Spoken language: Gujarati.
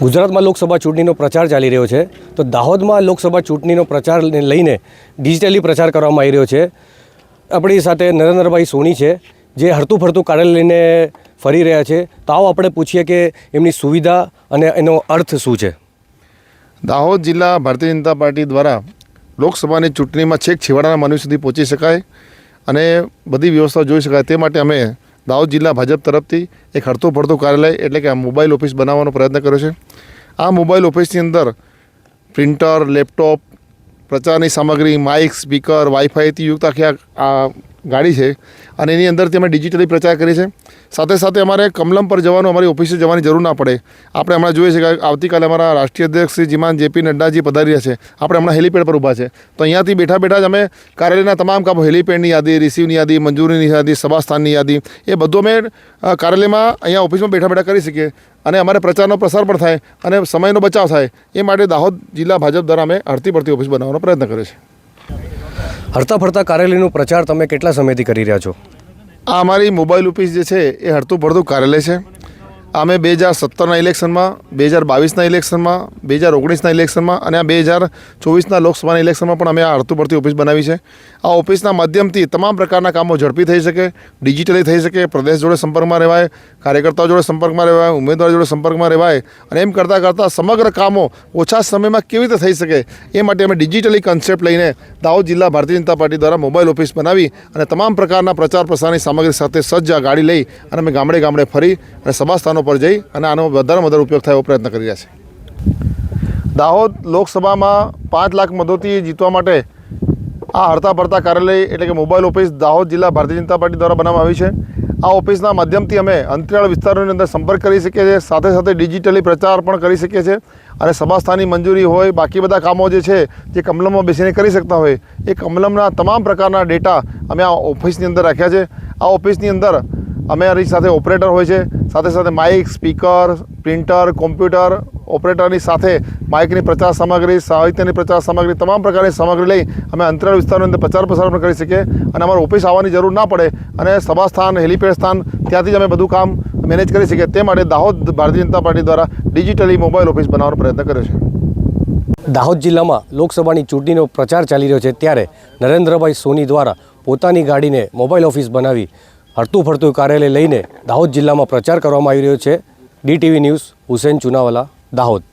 ગુજરાતમાં લોકસભા ચૂંટણીનો પ્રચાર ચાલી રહ્યો છે, તો દાહોદમાં લોકસભા ચૂંટણીનો પ્રચારને લઈને ડિજિટલી પ્રચાર કરવામાં આવી રહ્યો છે. આપણી સાથે નરેન્દ્રભાઈ સોની છે, જે હરતું ફરતું કાર્યાલય લઈને ફરી રહ્યા છે. તો આવો આપણે પૂછીએ કે એમની સુવિધા અને એનો અર્થ શું છે. દાહોદ જિલ્લા ભારતીય જનતા પાર્ટી દ્વારા લોકસભાની ચૂંટણીમાં છેક છેવાડાના માનવી સુધી પહોંચી શકાય અને બધી વ્યવસ્થા જોઈ શકાય તે માટે અમે દાહોદ જિલ્લા ભાજપ તરફથી એક હરતું ફરતું કાર્યાલય એટલે કે આ મોબાઈલ ઓફિસ બનાવવાનો પ્રયત્ન કર્યો છે. આ મોબાઈલ ઓફિસની અંદર પ્રિન્ટર, લેપટોપ, પ્રચારની સામગ્રી, માઇક, સ્પીકર, વાઈફાઈથી યુક્ત આખી આ ગાડી છે અને એની અંદરથી અમે ડિજિટલી પ્રચાર કરીએ છીએ. સાથે સાથે અમારે કમલમ પર જવાનું, અમારી ઓફિસે જવાની જરૂર ના પડે. આપણે હમણાં જોઈએ છે કે આવતીકાલે અમારા રાષ્ટ્રીય અધ્યક્ષ શ્રી શ્રીમાન જેપી નડ્ડાજી પધારી રહ્યા છે. આપણે હમણાં હેલીપેડ પર ઊભા છે, તો અહીંયાથી બેઠા બેઠા જ અમે કાર્યાલયના તમામ કામો, હેલીપેડની યાદી, રિસીવની યાદી, મંજૂરીની યાદી, સભાસ્થાનની યાદી, એ બધું અમે કાર્યાલયમાં અહીંયા ઓફિસમાં બેઠા બેઠા કરી શકીએ અને અમારે પ્રચારનો પ્રસાર પણ થાય અને સમયનો બચાવ થાય. એ માટે દાહોદ જિલ્લા ભાજપ દ્વારા અમે હરતી ફરતી ઓફિસ બનાવવાનો પ્રયત્ન કર્યો છે. હરતા ફરતા કાર્યાલયનો પ્રચાર તમે કેટલા સમયથી કરી રહ્યા છો? આ અમારી મોબાઈલ ઓફિસ જે છે એ હરતું ફરતું કાર્યાલય છે. અમે 2017ના ઇલેક્શનમાં, 2022ના ઇલેક્શનમાં, 2019ના ઇલેક્શનમાં અને આ 2024ના લોકસભાના ઇલેક્શનમાં પણ અમે આ હરતું ફરતી ઓફિસ બનાવી છે. આ ઓફિસના માધ્યમથી તમામ પ્રકારના કામો ઝડપી થઈ શકે, ડિજિટલી થઈ શકે, પ્રદેશ જોડે સંપર્કમાં રહેવાય, કાર્યકર્તાઓ જોડે સંપર્કમાં રહેવાય, ઉમેદવાર જોડે સંપર્કમાં રહેવાય અને એમ કરતાં કરતાં સમગ્ર કામો ઓછા સમયમાં કેવી રીતે થઈ શકે એ માટે અમે ડિજિટલી કન્સેપ્ટ લઈને દાહોદ જિલ્લા ભારતીય જનતા પાર્ટી દ્વારા મોબાઈલ ઓફિસ બનાવી અને તમામ પ્રકારના પ્રચાર પ્રસારની સામગ્રી સાથે સજ્જ આ ગાડી લઈ અને અમે ગામડે ગામડે ફરી અને સભાસ્થાનો પર જઈ અને આનો વધારે વધારે ઉપયોગ થાય એવો પ્રયત્ન કરી રહ્યા છે. દાહોદ લોકસભામાં 5 લાખ મતોથી જીતવા માટે આ હરતા ફરતા કાર્યાલય એટલે કે મોબાઈલ ઓફિસ દાહોદ જિલ્લા ભારતીય જનતા પાર્ટી દ્વારા બનાવવામાં આવી છે. આ ઓફિસના માધ્યમથી અમે અંતરિયાળ વિસ્તારોની અંદર સંપર્ક કરી શકીએ છીએ, સાથે સાથે ડિજિટલી પ્રચાર પણ કરી શકીએ છીએ અને સભાસ્થાની મંજૂરી હોય, બાકી બધા કામો જે છે જે કમલમમાં બેસીને કરી શકતા હોય એ કમલમના તમામ પ્રકારના ડેટા અમે આ ઓફિસની અંદર રાખ્યા છે. આ ઓફિસની અંદર અમારી સાથે ઓપરેટર હોય છે, સાથે સાથે માઇક, સ્પીકર, પ્રિન્ટર, કોમ્પ્યુટર, ઓપરેટરની સાથે માઇકની પ્રચાર સામગ્રી, સાહિત્યની પ્રચાર સામગ્રી, તમામ પ્રકારની સામગ્રી લઈ અમે અંતરિયાળ વિસ્તારોની અંદર પ્રચાર પ્રસાર પણ કરી શકીએ અને અમારે ઓફિસ આવવાની જરૂર ના પડે અને સભાસ્થાન, હેલીપેડ સ્થાન ત્યાંથી જ અમે બધું કામ મેનેજ કરી શકીએ. તે માટે દાહોદ ભારતીય જનતા પાર્ટી દ્વારા ડિજિટલી મોબાઈલ ઓફિસ બનાવવાનો પ્રયત્ન કર્યો છે. દાહોદ જિલ્લામાં લોકસભાની ચૂંટણીનો પ્રચાર ચાલી રહ્યો છે, ત્યારે નરેન્દ્રભાઈ સોની દ્વારા પોતાની ગાડીને મોબાઈલ ઓફિસ બનાવી હરતું ફરતું કાર્યાલય લઈને દાહોદ જિલ્લામાં પ્રચાર કરવામાં આવી રહ્યો છે. DTV news, Husen Chunawala, Dahod.